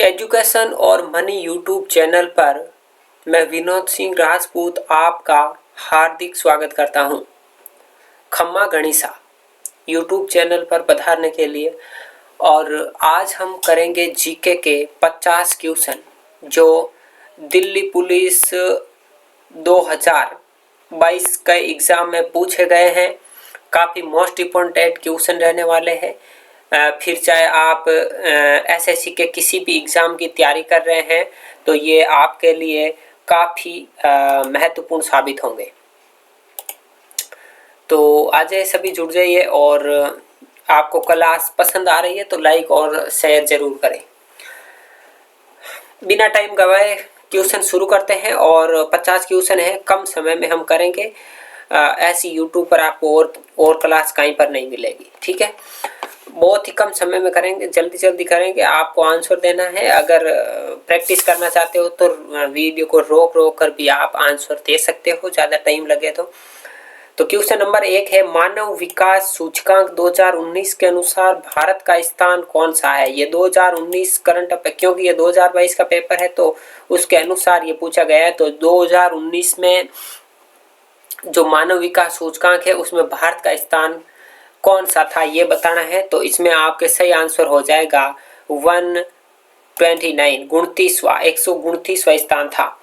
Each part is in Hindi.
एजुकेशन और मनी यूट्यूब चैनल पर मैं विनोद सिंह राजपूत आपका हार्दिक स्वागत करता हूं। खम्मा गणिसा यूट्यूब चैनल पर पधारने के लिए। और आज हम करेंगे जीके के 50 क्वेश्चन जो दिल्ली पुलिस 2022 के एग्ज़ाम में पूछे गए हैं। काफ़ी मोस्ट इम्पोर्टेंट क्वेश्चन रहने वाले हैं। फिर चाहे आप एसएससी के किसी भी एग्ज़ाम की तैयारी कर रहे हैं तो ये आपके लिए काफ़ी महत्वपूर्ण साबित होंगे। तो आज सभी जुड़ जाइए और आपको क्लास पसंद आ रही है तो लाइक और शेयर ज़रूर करें। बिना टाइम गवाए क्वेश्चन शुरू करते हैं और 50 क्वेश्चन है, कम समय में हम करेंगे। ऐसी यूट्यूब पर आपको और क्लास कहीं पर नहीं मिलेगी, ठीक है। बहुत ही कम समय में करेंगे, जल्दी जल्दी करेंगे। आपको आंसर देना है। अगर प्रैक्टिस करना चाहते हो तो वीडियो को रोक रोक कर भी आप आंसर दे सकते हो, ज़्यादा टाइम लगे तो क्वेश्चन नंबर 1 है, मानव विकास सूचकांक 2019 के अनुसार भारत का स्थान कौन सा है। ये 2019 करंट अफेयर, क्योंकि ये 2022 का पेपर है तो उसके अनुसार ये पूछा गया है। तो 2019 में जो मानव विकास सूचकांक है उसमें भारत का स्थान कौन सा था ये बताना है। तो इसमें आपके सही आंसर हो जाएगा 129, 129वां स्थान था।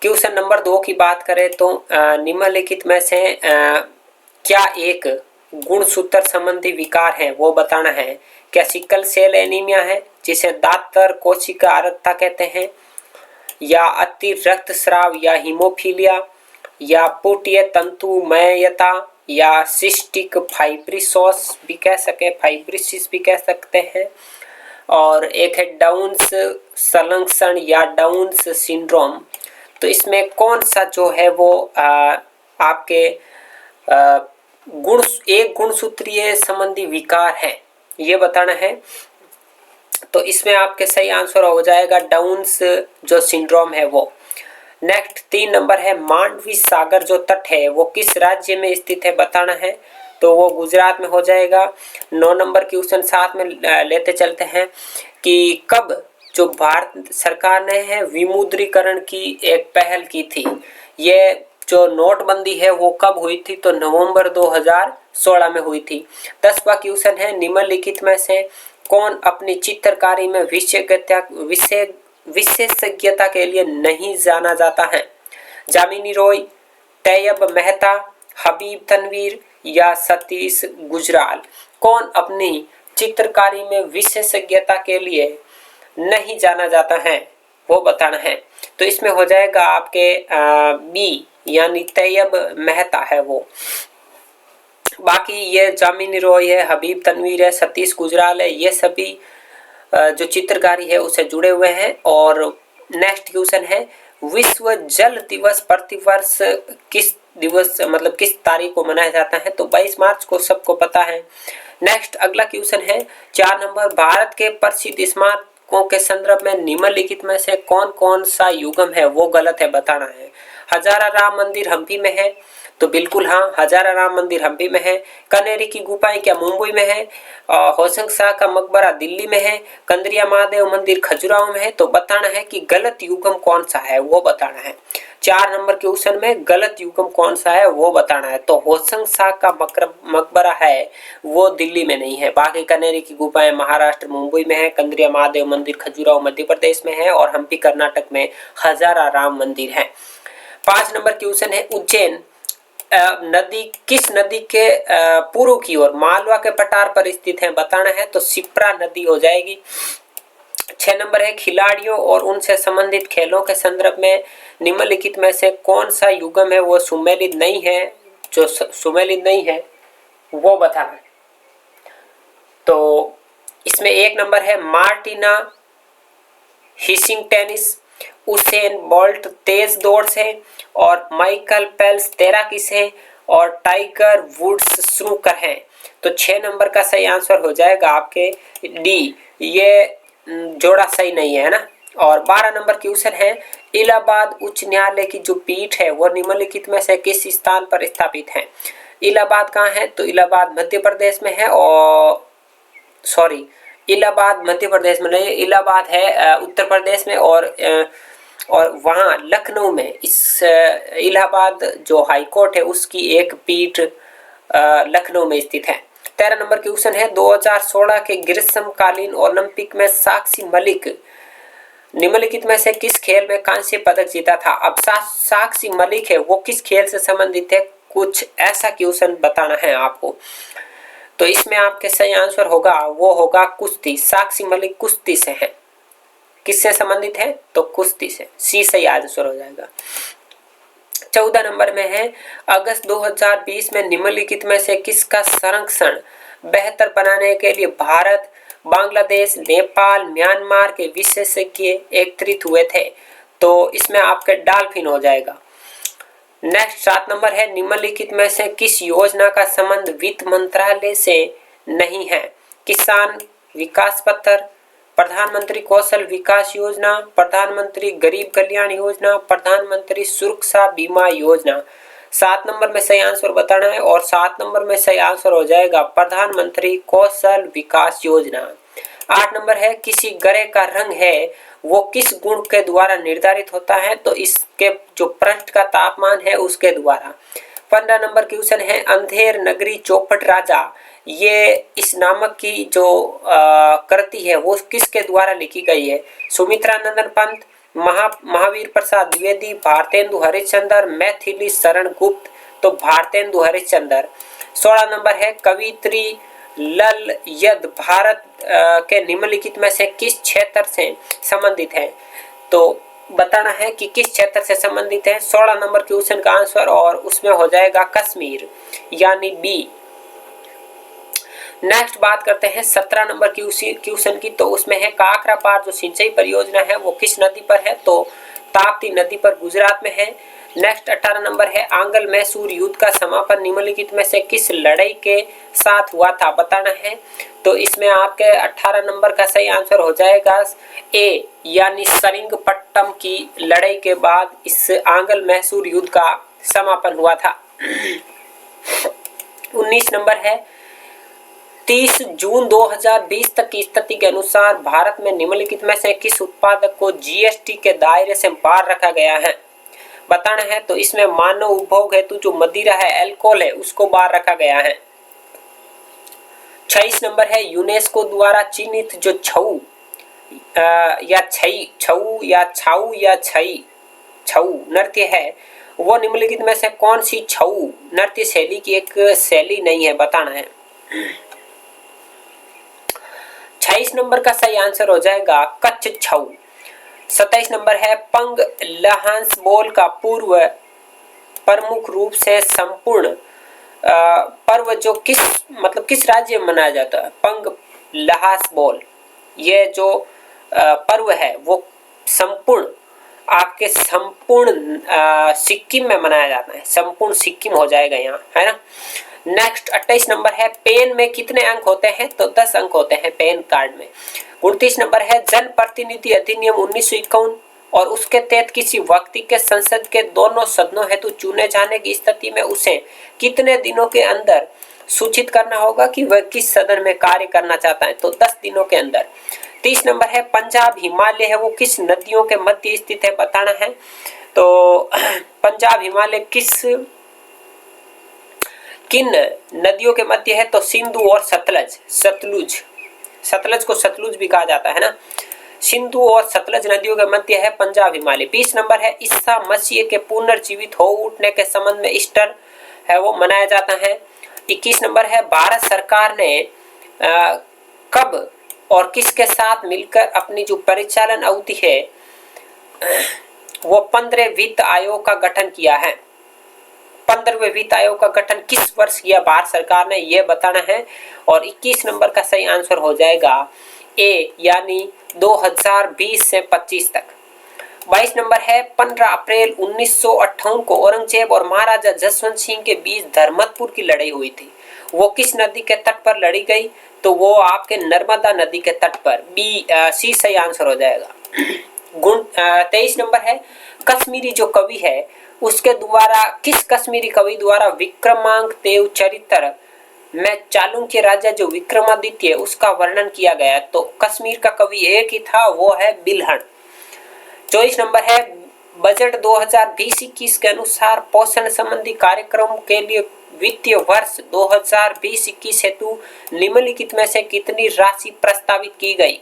क्वेश्चन नंबर 2 की बात करें तो निम्नलिखित में से क्या एक गुणसूत्र संबंधी विकार है वो बताना है। क्या सिकल सेल एनीमिया है, जिसे दातर कोशिका अरक्ता कहते हैं, या अति रक्तस्राव या हीमोफीलिया, या पुटीय तंतुमयता, या सिस्टिक फाइब्रिसोस भी कह सके, फाइब्रिसिस भी कह सकते हैं, और एक है डाउन्स संलक्षण या डाउन्स सिंड्रोम। तो इसमें कौन सा जो है वो आपके एक गुणसूत्रीय संबंधी विकार है ये बताना है। तो इसमें आपके सही आंसर हो जाएगा डाउन्स जो सिंड्रोम है वो। नेक्स्ट 3 नंबर है, मांडवी सागर जो तट है वो किस राज्य में स्थित है बताना है। तो वो गुजरात में हो जाएगा। 9 नंबर क्वेश्चन साथ में लेते चलते हैं कि कब जो भारत सरकार ने है विमुद्रीकरण की एक पहल की थी। ये जो नोटबंदी है वो कब हुई थी, तो नवंबर 2016 में हुई थी। 10वां क्वेश्चन है, निम्नलिखित में से कौन अपनी चित्रकारी में विशेषज्ञता के लिए नहीं जाना जाता है। जामिनी रॉय, तैयब मेहता, हबीब तनवीर, या सतीश गुजराल। कौन अपनी चित्रकारी में विशेषज्ञता के लिए नहीं जाना जाता है वो बताना है। तो इसमें हो जाएगा आपके बी, यानी तैयब मेहता है वो। बाकी ये जामिनी रॉय है, हबीब तनवीर है, सतीश गुजराल है, ये सभी जो चित्रकारी है उससे जुड़े हुए हैं। और नेक्स्ट क्वेश्चन है, विश्व जल दिवस प्रतिवर्ष किस दिवस मतलब किस तारीख को मनाया जाता है। तो 22 मार्च को सबको पता है। नेक्स्ट अगला क्वेश्चन है 4 नंबर, भारत के प्रसिद्ध स्मारकों के संदर्भ में निम्नलिखित में से कौन कौन सा युगम है वो गलत है बताना है। हजारा राम मंदिर हम्पी में है, तो बिल्कुल हाँ, हजारा राम मंदिर हम्पी में है। कनेरी की गुफाएं क्या मुंबई में है। होशंग शाह का मकबरा दिल्ली में है। कंदरिया महादेव मंदिर खजुराहो में है। तो बताना है कि गलत युगम कौन सा है वो बताना है। 4 नंबर क्वेश्चन में गलत युगम कौन सा है वो बताना है। तो होशंग शाह का मकबरा है वो दिल्ली में नहीं है। बाकी कनेरी की गुफाएं महाराष्ट्र मुंबई में है। कंदरिया महादेव मंदिर खजुराहो मध्य प्रदेश में है। और हम्पी कर्नाटक में हजारा राम मंदिर है। 5 नंबर क्वेश्चन है, उज्जैन नदी किस नदी के पूर्व की ओर मालवा के पठार पर स्थित है बताना है। तो शिप्रा नदी हो जाएगी। 6 नंबर है, खिलाड़ियों और उनसे संबंधित खेलों के संदर्भ में निम्नलिखित में से कौन सा युगम है वो सुमेलित नहीं है। जो सुमेलित नहीं है वो बताना है। तो इसमें 1 नंबर है, मार्टिना हिसिंग टेनिस, उसेन बोल्ट तेज दौड़ से, और माइकल फेल्प्स तैराकी से, और टाइगर वुड्स स्नूकर हैं। तो 6 नंबर का सही आंसर हो जाएगा आपके डी, ये जोड़ा सही नहीं है ना। और 12 नंबर क्वेश्चन है, इलाहाबाद उच्च न्यायालय की जो पीठ है वो निम्नलिखित में से किस स्थान पर स्थापित है। इलाहाबाद कहाँ है, तो इलाहाबाद मध्य प्रदेश में है। और इलाहाबाद मध्य प्रदेश में नहीं, इलाहाबाद है उत्तर प्रदेश में, और वहाँ लखनऊ में इस इलाहाबाद जो हाई कोर्ट है उसकी एक पीठ लखनऊ में स्थित है। 13 नंबर क्वेश्चन है, 2016 के ग्रीष्मकालीन ओलंपिक में साक्षी मलिक निम्नलिखित में से किस खेल में कांस्य पदक जीता था। अब साक्षी मलिक है वो किस खेल से संबंधित है, कुछ ऐसा क्वेश्चन बताना है आपको। तो इसमें आपके सही आंसर होगा वो होगा कुश्ती। साक्षी मलिक कुश्ती से है। किससे संबंधित है, तो कुश्ती से। सी सही आंसर हो जाएगा। 14 नंबर में है, अगस्त 2020 में निम्नलिखित में से किसका संरक्षण बेहतर बनाने के लिए भारत, बांग्लादेश, नेपाल, म्यांमार के विशेषज्ञ एकत्रित हुए थे। तो इसमें आपके डॉल्फिन हो जाएगा। नेक्स्ट 7 नंबर है, निम्नलिखित में से किस योजना का संबंध वित्त मंत्रालय से नहीं है। किसान विकास पत्र, प्रधानमंत्री कौशल विकास योजना, प्रधानमंत्री गरीब कल्याण योजना, प्रधानमंत्री सुरक्षा बीमा योजना। 7 नंबर में सही आंसर बताना है और 7 नंबर में सही आंसर हो जाएगा प्रधानमंत्री कौशल विकास योजना। 8 नंबर है, किसी ग्रह का रंग है वो किस गुण के द्वारा निर्धारित होता है, तो इसके जो पृष्ठ का तापमान है उसके द्वारा। 15 नंबर क्वेश्चन है, अंधेर नगरी चौपट राजा ये इस नामक की जो कृति है वो किसके द्वारा लिखी गई है। सुमित्रा नंदन पंत, महावीर प्रसाद द्विवेदी, भारतेंदु हरिश्चंद्र, मैथिली शरण गुप्त। तो भारतेंदु हरिश्चंद्र। 16 नंबर है, कवित्री लल यद भारत के निम्नलिखित में से किस क्षेत्र से संबंधित है। तो बताना है कि किस क्षेत्र से संबंधित है। 16 नंबर क्वेश्चन का आंसर और उसमें हो जाएगा कश्मीर, यानी बी। नेक्स्ट बात करते हैं 17 नंबर क्वेश्चन की। तो उसमें है, काकरा पार जो सिंचाई परियोजना है वो किस नदी पर है, तो ताप्ती नदी पर गुजरात में है। नेक्स्ट 18 नंबर है, आंगल मैसूर युद्ध का समापन निम्नलिखित में से किस लड़ाई के साथ हुआ था, बताना है। तो इसमें आपके 18 नंबर का सही आंसर हो जाएगा ए, यानी सरिंगपट्टम की लड़ाई के बाद इस आंगल मैसूर युद्ध का समापन हुआ था। 19 नंबर है, 30 जून 2020 तक की स्थिति के अनुसार भारत में निम्नलिखित में से किस उत्पादक को जीएसटी के दायरे से बाहर रखा गया है, बताना है। तो इसमें मानव उपभोग हेतु जो मदिरा है, अल्कोहल है, उसको बाहर रखा गया है। 26 नंबर है, यूनेस्को द्वारा चिन्हित जो छऊ या छऊ नृत्य है वो निम्नलिखित में से कौन सी छऊ नृत्य शैली की एक शैली नहीं है, बताना है। 26 नंबर का सही आंसर हो जाएगा कच्छ छऊ। 27 नंबर है, पंग लहांस बोल का पूर्व प्रमुख रूप से संपूर्ण पर्व जो किस राज्य में मनाया जाता है। पंग लहास बोल ये जो पर्व है वो संपूर्ण सिक्किम में मनाया जाता है। संपूर्ण सिक्किम हो जाएगा यहाँ, है ना। नेक्स्ट 28 नंबर है, पेन में कितने अंक होते हैं, तो 10 अंक होते हैं पेन कार्ड में। 29 नंबर है, जन प्रतिनिधि अधिनियम 1951 और उसके तहत किसी व्यक्ति के संसद के दोनों सदनों हेतु चुने जाने की स्थिति में उसे कितने दिनों के अंदर सूचित करना होगा कि वह किस सदन में कार्य करना चाहता है, तो 10 दिनों के अंदर। 30 नंबर है, पंजाब हिमालय है वो किस नदियों के मध्य स्थित है, बताना है। तो पंजाब हिमालय किन नदियों के मध्य है, तो सिंधु और सतलज को सतलुज भी कहा जाता है ना। सिंधु और सतलज नदियों के मध्य है पंजाब हिमालय। 20 नंबर है, ईसा मसीह के पुनर्जीवित हो उठने के संबंध में ईस्टर है वो मनाया जाता है। 21 नंबर है, भारत सरकार ने कब और किसके साथ मिलकर अपनी जो परिचालन अवधि है वो 15वें वित्त आयोग का गठन किया है। 15वें वित्त आयोग का गठन किस वर्ष किया भारत सरकार ने, यह बताना है। और 21 नंबर का सही आंसर हो जाएगा ए, यानी 2020 से 25 तक। 22 नंबर है, 15 अप्रैल 1958 को औरंगजेब और महाराजा जसवंत सिंह के बीच धर्मतपुर की लड़ाई हुई थी, वो किस नदी के तट पर लड़ी गई, तो वो आपके नर्मदा नदी के तट पर। सी सही आंसर हो जाएगा। 23 नंबर है, कश्मीरी जो कवि है उसके द्वारा किस कश्मीरी कवि द्वारा विक्रमांक देव चरित्र में चालुक्य राजा जो विक्रमादित्य उसका वर्णन किया गया। तो कश्मीर का कवि एक ही था, वो है बिल्हण। 24 नंबर है बजट 2020-21 के अनुसार पोषण संबंधी कार्यक्रम के लिए वित्तीय वर्ष 2020-21 हेतु निम्नलिखित में से कितनी राशि प्रस्तावित की गई।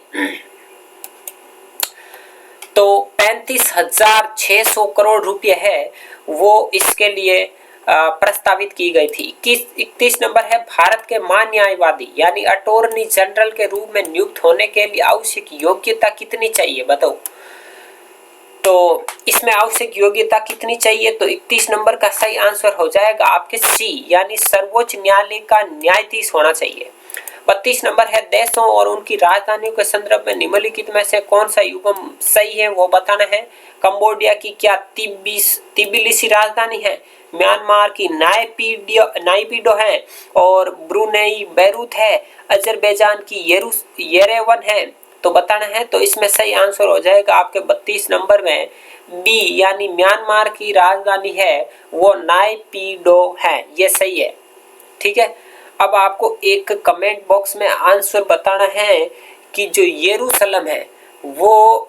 तो 35,600 करोड़ रुपए है वो इसके लिए प्रस्तावित की गई थी। 31 नंबर है भारत के महान्यायवादी यानी अटॉर्नी जनरल के रूप में नियुक्त होने के लिए आवश्यक योग्यता कितनी चाहिए, बताओ। तो इसमें आवश्यक योग्यता कितनी चाहिए, तो 31 नंबर का सही आंसर हो जाएगा आपके सी यानी सर्वोच्च न्यायालय का न्यायाधीश होना चाहिए। 32 नंबर है देशों और उनकी राजधानियों के संदर्भ में निम्नलिखित में से कौन सा युग्म सही है वो बताना है। कंबोडिया की क्या तिबिलिसी राजधानी है, म्यांमार की नायपीडो है और ब्रुनेई बैरूत है, अजरबैजान की येरेवन है, तो बताना है। तो इसमें सही आंसर हो जाएगा आपके 32 नंबर में बी यानी म्यांमार की राजधानी है वो नायपीडो है, ये सही है। ठीक है, अब आपको एक कमेंट बॉक्स में आंसर बताना है कि जो यरूशलेम है वो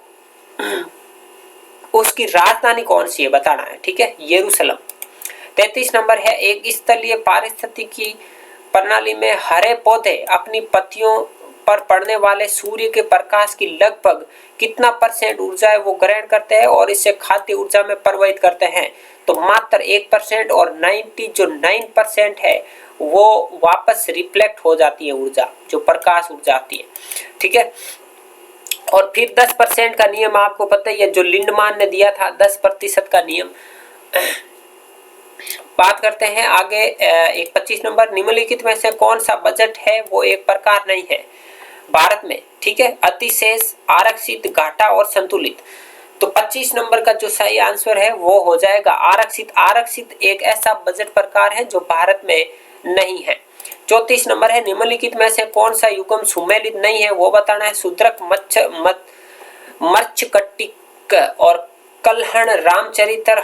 उसकी राजधानी कौन सी है, बताना है। ठीक है, यरूशलेम। 33 नंबर है एक स्थलीय पारिस्थितिकी प्रणाली में हरे पौधे अपनी पत्तियों पर पड़ने वाले सूर्य के प्रकाश की लगभग कितना % ऊर्जा है वो ग्रहण करते हैं और इसे खाद्य ऊर्जा में परिवर्तित करते हैं। तो मात्र 1% और 9% है वो वापस रिफ्लेक्ट हो जाती है ऊर्जा, जो प्रकाश ऊर्जा आती है। ठीक है, और फिर 10% का नियम आपको पता ही है जो लिंडमान ने दिया था, 10% का नियम। बात करते हैं आगे एक 25 नंबर, निम्नलिखित में से कौन सा बजट है वो एक प्रकार नहीं है भारत में। ठीक है, अतिशेष, आरक्षित, घाटा और संतुलित। तो 25 नंबर का जो सही आंसर है वो हो जाएगा आरक्षित। आरक्षित एक ऐसा बजट प्रकार है जो भारत में नहीं है। 34 नंबर है निम्नलिखित में से कौन सा युग्म सुमेलित नहीं है वो बताना है। शूद्रक, मर्च्छकटिक और कल्हण, रामचरित्र,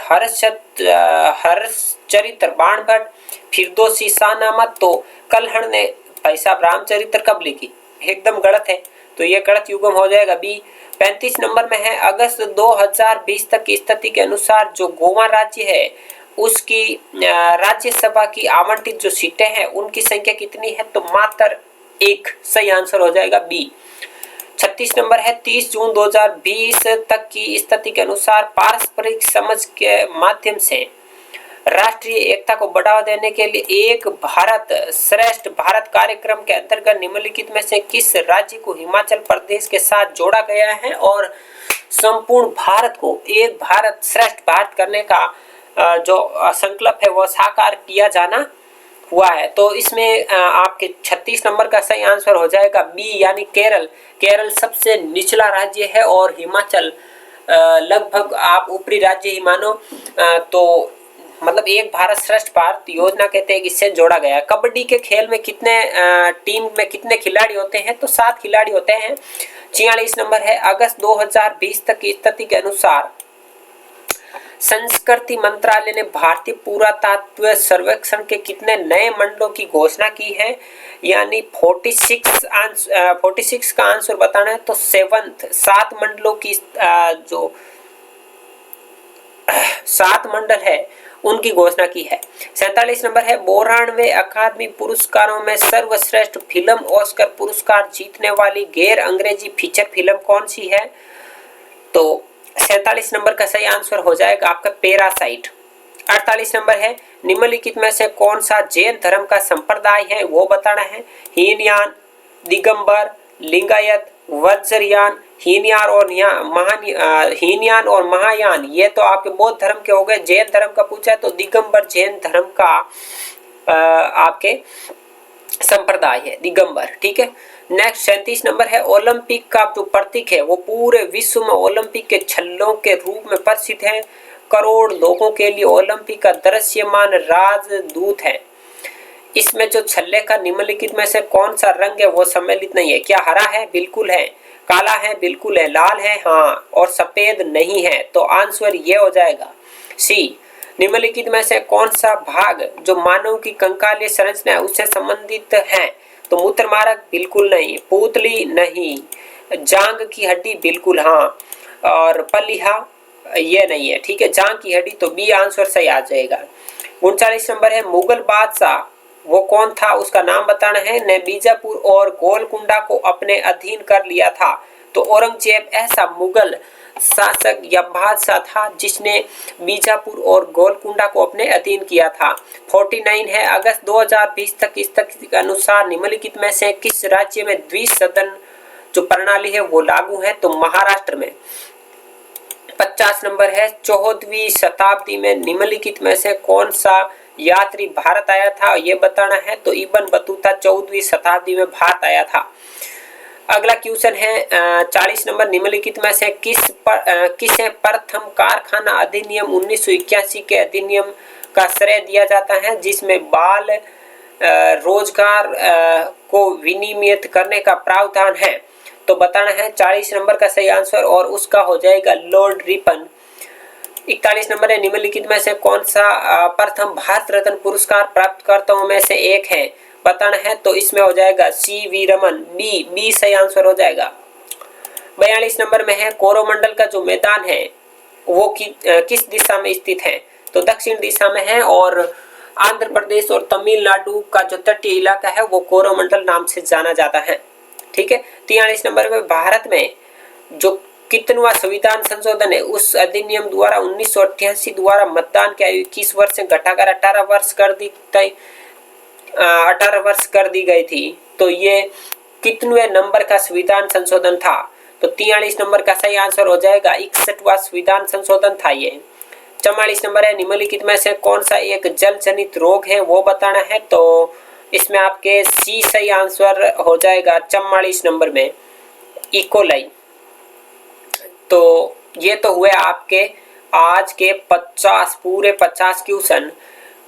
हर्षचरित्र, बाणभट्ट, फिरदौसी, शाहनामा। तो कल्हण ने भाई साहब रामचरित्र कब लिखी, एकदम गलत है, तो ये गलत युग्म हो जाएगा बी। 35 नंबर में है अगस्त 2020 तक की स्थिति के अनुसार जो गोवा राज्य है उसकी राज्यसभा की आवंटित जो सीटें हैं उनकी संख्या कितनी है, तो मात्र 1, सही आंसर हो जाएगा बी। 36 नंबर है 30 जून 2020 तक की स्थिति के अनुसार पारस्परिक समझ के माध्यम से राष्ट्रीय एकता को बढ़ावा देने के लिए एक भारत श्रेष्ठ भारत कार्यक्रम के अंतर्गत निम्नलिखित में से किस राज्य को हिमाचल प्रदेश के साथ जोड़ा गया है और संपूर्ण भारत को एक भारत श्रेष्ठ भारत करने का जो संकल्प है वो साकार किया जाना हुआ है। तो इसमें आपके 36 नंबर का सही आंसर हो जाएगा बी यानी केरल। केरल सबसे निचला राज्य है और हिमाचल लगभग आप ऊपरी राज्य ही मानो, तो मतलब एक भारत श्रेष्ठ भारत योजना के तहत इससे जोड़ा गया। कबड्डी के खेल में कितने टीम में कितने खिलाड़ी होते हैं, तो 7 खिलाड़ी होते हैं। 46 नंबर है अगस्त 2020 तक की स्थिति के अनुसार संस्कृति मंत्रालय ने भारतीय पुरातत्व सर्वेक्षण के कितने नए मंडलों की घोषणा की है, यानी 46 का आंसर बताना है। तो 7 मंडलों की जो 7 मंडल है उनकी घोषणा की है। 47 नंबर है 92वें अकादमी पुरस्कारों में सर्वश्रेष्ठ फिल्म ऑस्कर पुरस्कार जीतने वाली गैर अंग्रेजी फीचर फिल्म कौन सी है, तो 47 नंबर का सही आंसर हो जाएगा आपका पैरासाइट। 48 नंबर है निम्नलिखित में से कौन सा जैन धर्म का संप्रदाय है वो बताना है। हीनयान, दिगंबर, लिंगायत, वज्रयान, हीनयान और महायान, ये तो आपके बौद्ध धर्म के हो गए। जैन धर्म का पूछा है तो दिगंबर जैन धर्म का आपके संप्रदाय है दिगंबर। ठीक है, नेक्स्ट 37 नंबर है ओलंपिक का जो प्रतीक है वो पूरे विश्व में ओलंपिक के छल्लों के रूप में प्रसिद्ध है। करोड़ लोगों के लिए ओलंपिक का दृश्यमान राजदूत है। इसमें जो छल्ले का निम्नलिखित में से कौन सा रंग है वो सम्मिलित नहीं है। क्या हरा है? बिल्कुल है। काला है? बिल्कुल है। लाल है? हाँ। और सफेद नहीं है। तो आंसर ये हो जाएगा सी। निम्नलिखित में से कौन सा भाग जो मानव की कंकालीय संरचना है उससे संबंधित है? तो मूत्र मार्ग बिल्कुल नहीं, पूतली नहीं, जांग की हड्डी बिल्कुल हाँ, और पलिहा ये नहीं है। ठीक है, जांग की हड्डी तो बी आंसर सही आ जाएगा। 39 नंबर है, मुगल बादशाह वो कौन था, उसका नाम बताना है। ने बीजापुर और गोलकुंडा को अपने अधीन कर लिया था। तो औरंगजेब ऐसा मुगल शासक या बादशाह था जिसने बीजापुर और गोलकुंडा को अपने अधीन किया था। 49 है, अगस्त 2020 तक स्थिति के अनुसार निम्नलिखित में से किस राज्य में द्विसदन जो प्रणाली है वो लागू है? तो महाराष्ट्र में। 50 नंबर है, 14वीं शताब्दी में निम्नलिखित में से कौन सा यात्री भारत आया था, ये बताना है। तो इब्न बतूता 14वीं शताब्दी में भारत आया था। अगला क्वेश्चन है 40 नंबर, निम्नलिखित में से किसे प्रथम कारखाना अधिनियम 1981 के अधिनियम का श्रेय दिया जाता है जिसमें बाल रोजगार को विनियमित करने का प्रावधान है? तो बताना है 40 नंबर का सही आंसर और उसका हो जाएगा लॉर्ड रिपन। 41 नंबर है, निम्नलिखित में से कौन सा प्रथम भारत रत्न पुरस्कार प्राप्तकर्ताओं में से एक है? बताना है। तो इसमें हो जाएगा सी.वी. रमन, बी सही आंसर हो जाएगा। 42 नंबर में है, कोरोमंडल का जो मैदान है वो किस दिशा में स्थित है? तो दक्षिण दिशा में है और आंध्र प्रदेश और तमिलनाडु का जो तटीय इलाका है वो कोरोमंडल नाम से जाना जाता है। ठीक है, 43 नंबर में, भारत में जो कितनवां संविधान संशोधन है उस अधिनियम द्वारा 1988 द्वारा मतदान की आयु 21 वर्ष से घटाकर 18 वर्ष कर दी 18 वर्ष कर दी गई थी। तो ये कितने नंबर का संविधान संशोधन था? तो 43 नंबर का सही आंसर हो जाएगा 61वां संविधान संशोधन था ये। 44 नंबर है, निम्नलिखित में से कौन सा एक जल जनित रोग है वो बताना है। तो इसमें आपके सी सही आंसर हो जाएगा 44 नंबर में, इकोलाई। तो ये तो हुए आपके आज के 50 पूरे 50 क्वेश्चन।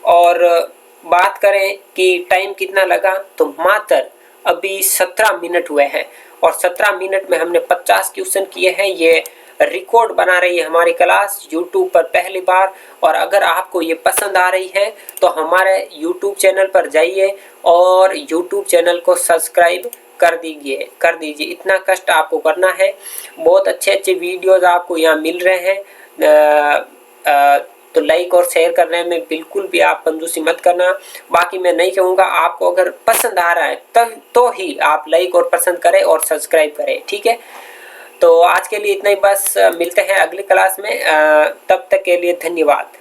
और बात करें कि टाइम कितना लगा, तो मात्र अभी 17 मिनट हुए हैं और 17 मिनट में हमने 50 क्वेश्चन किए हैं। ये रिकॉर्ड बना रही है हमारी क्लास YouTube पर पहली बार। और अगर आपको ये पसंद आ रही है तो हमारे YouTube चैनल पर जाइए और YouTube चैनल को सब्सक्राइब कर दीजिए। इतना कष्ट आपको करना है। बहुत अच्छे वीडियोस आपको यहाँ मिल रहे हैं। तो लाइक और शेयर करने में बिल्कुल भी आप कंजूसी मत करना। बाकी मैं नहीं कहूँगा, आपको अगर पसंद आ रहा है तब तो ही आप लाइक और पसंद करें और सब्सक्राइब करें। ठीक है, तो आज के लिए इतना ही बस। मिलते हैं अगली क्लास में, तब तक के लिए धन्यवाद।